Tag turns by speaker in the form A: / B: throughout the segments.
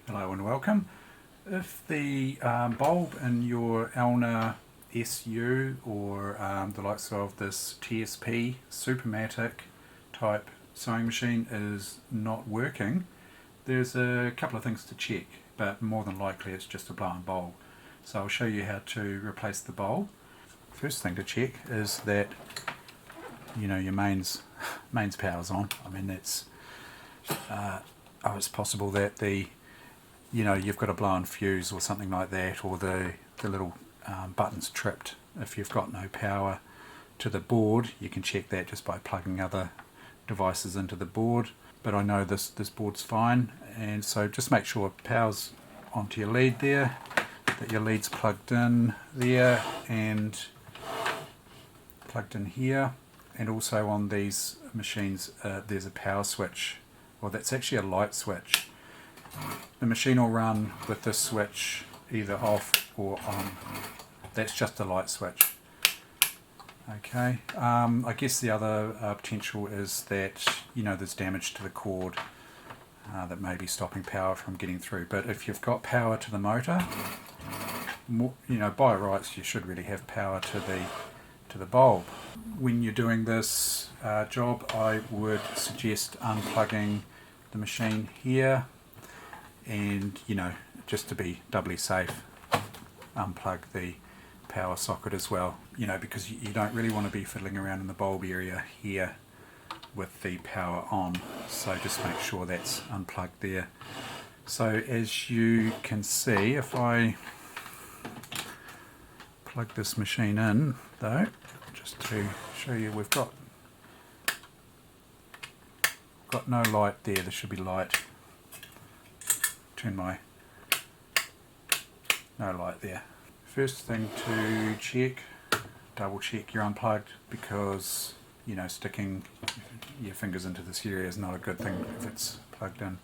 A: Hello and welcome. If the bulb in your Elna SU or the likes of this TSP Supermatic type sewing machine is not working, there's a couple of things to check, but more than likely it's just a blown bulb. So I'll show you how to replace the bulb. First thing to check is that your mains power's on. I mean, it's possible that you've got a blown fuse or something like that, or the little button's tripped. If you've got no power to the board, you can check that just by plugging other devices into the board. But I know this board's fine, and so just make sure power's onto your lead there, that your lead's plugged in there and plugged in here. And also on these machines there's a power switch, well, that's actually a light switch. The machine will run with this switch either off or on. That's just a light switch. Okay, I guess the other potential is that there's damage to the cord that may be stopping power from getting through. But if you've got power to the motor, by rights you should really have power to the bulb. When you're doing this job, I would suggest unplugging the machine here, and just to be doubly safe, unplug the power socket as well, because you don't really want to be fiddling around in the bulb area here with the power on. So just make sure that's unplugged there. So as you can see, if I plug this machine in though, just to show you, we've got no light there. There should be light. Turn my no light there. First thing to check, double check you're unplugged, because sticking your fingers into this area is not a good thing if it's plugged in.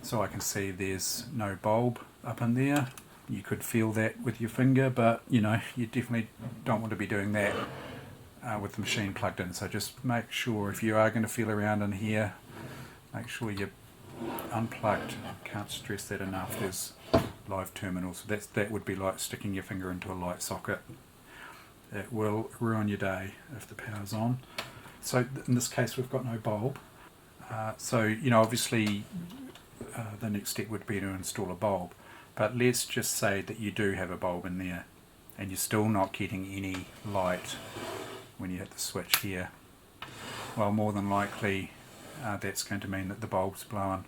A: So I can see there's no bulb up in there. You could feel that with your finger, but you definitely don't want to be doing that with the machine plugged in. So just make sure, if you are going to feel around in here, make sure you're unplugged. Can't stress that enough. There's live terminals. That would be like sticking your finger into a light socket. It will ruin your day if the power's on. So in this case we've got no bulb. So obviously the next step would be to install a bulb. But let's just say that you do have a bulb in there and you're still not getting any light when you hit the switch here. Well, more than likely that's going to mean that the bulb's blown.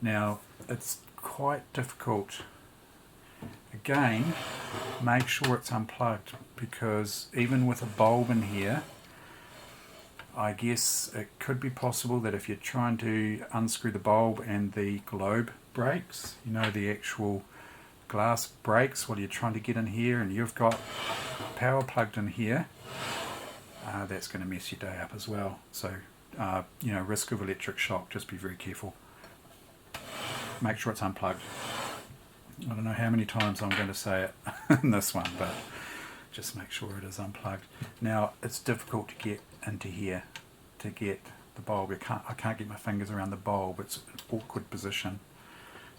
A: Now, it's quite difficult. Again, make sure it's unplugged, because even with a bulb in here, I guess it could be possible that if you're trying to unscrew the bulb and the globe breaks, the actual glass breaks while you're trying to get in here, and you've got power plugged in here, that's going to mess your day up as well. So risk of electric shock, just be very careful. Make sure it's unplugged. I don't know how many times I'm going to say it in this one, but just make sure it is unplugged. Now, it's difficult to get into here to get the bulb. I can't get my fingers around the bulb. It's an awkward position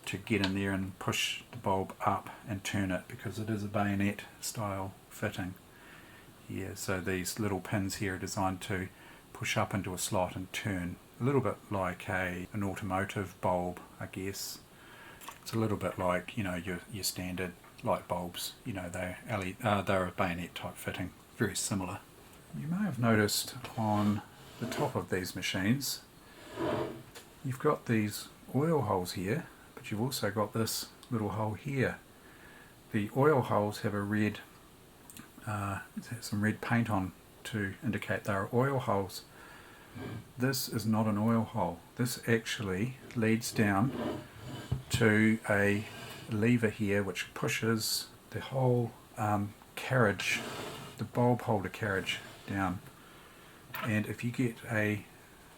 A: to get in there and push the bulb up and turn it, because it is a bayonet style fitting here. So these little pins here are designed to push up into a slot and turn, a little bit like an automotive bulb, I guess. It's a little bit like your standard light bulbs. They're a bayonet type fitting, very similar. You may have noticed on the top of these machines you've got these oil holes here, but you've also got this little hole here. The oil holes have some red paint on to indicate they are oil holes. This is not an oil hole. This actually leads down to a lever here which pushes the whole carriage, the bulb holder carriage, down. And if you get a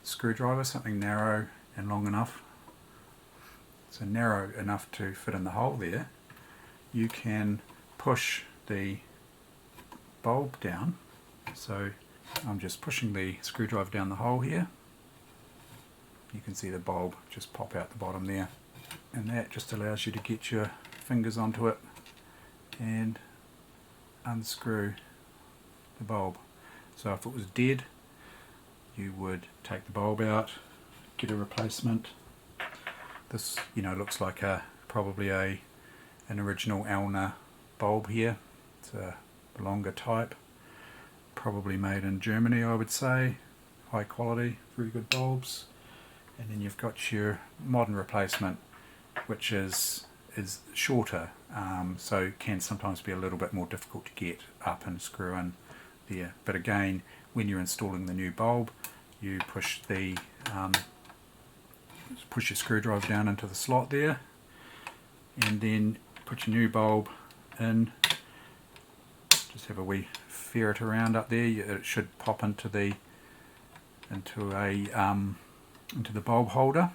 A: screwdriver, something narrow and long enough, so narrow enough to fit in the hole there, you can push the bulb down. So I'm just pushing the screwdriver down the hole here. You can see the bulb just pop out the bottom there. and that just allows you to get your fingers onto it and unscrew the bulb. So if it was dead, you would take the bulb out, get a replacement. This, looks like probably an original Elna bulb here. It's a longer type, probably made in Germany, I would say. High quality, very good bulbs. And then you've got your modern replacement, which is shorter, so can sometimes be a little bit more difficult to get up and screw in there. But again, when you're installing the new bulb, you push your screwdriver down into the slot there, and then put your new bulb in. Just have a wee ferret around up there. It should pop into the bulb holder.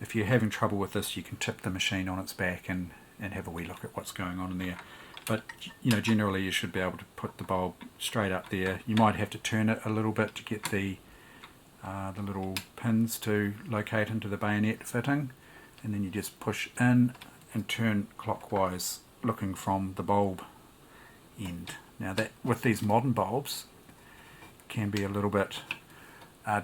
A: If you're having trouble with this, you can tip the machine on its back and have a wee look at what's going on in there. But generally you should be able to put the bulb straight up there. You might have to turn it a little bit to get the little pins to locate into the bayonet fitting, and then you just push in and turn clockwise, looking from the bulb end. Now that with these modern bulbs can be a little bit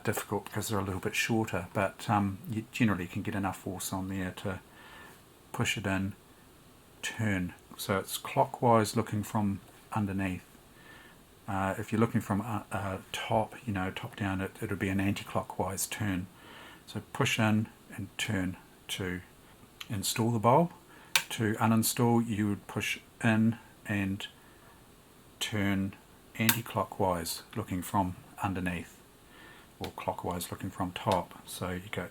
A: difficult because they're a little bit shorter, but you generally can get enough force on there to push it in, turn. So it's clockwise looking from underneath. If you're looking from top, top down, it'll be an anti-clockwise turn. So push in and turn to install the bulb. To uninstall, you would push in and turn anti-clockwise looking from underneath, or clockwise looking from top. So you go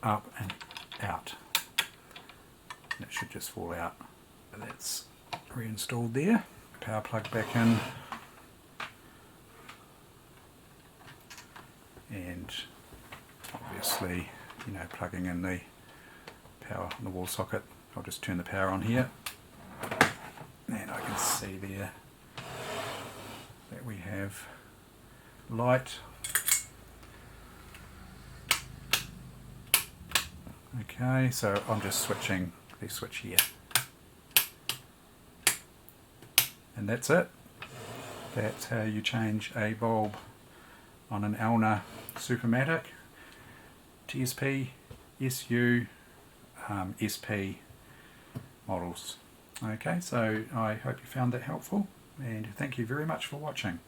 A: up and out, and it should just fall out. That's reinstalled there. Power plug back in, and obviously plugging in the power on the wall socket. I'll just turn the power on here, and I can see there that we have light. Okay, so I'm just switching the switch here, and that's it. That's how you change a bulb on an Elna Supermatic TSP, SU, SP models. Okay, so I hope you found that helpful, and thank you very much for watching.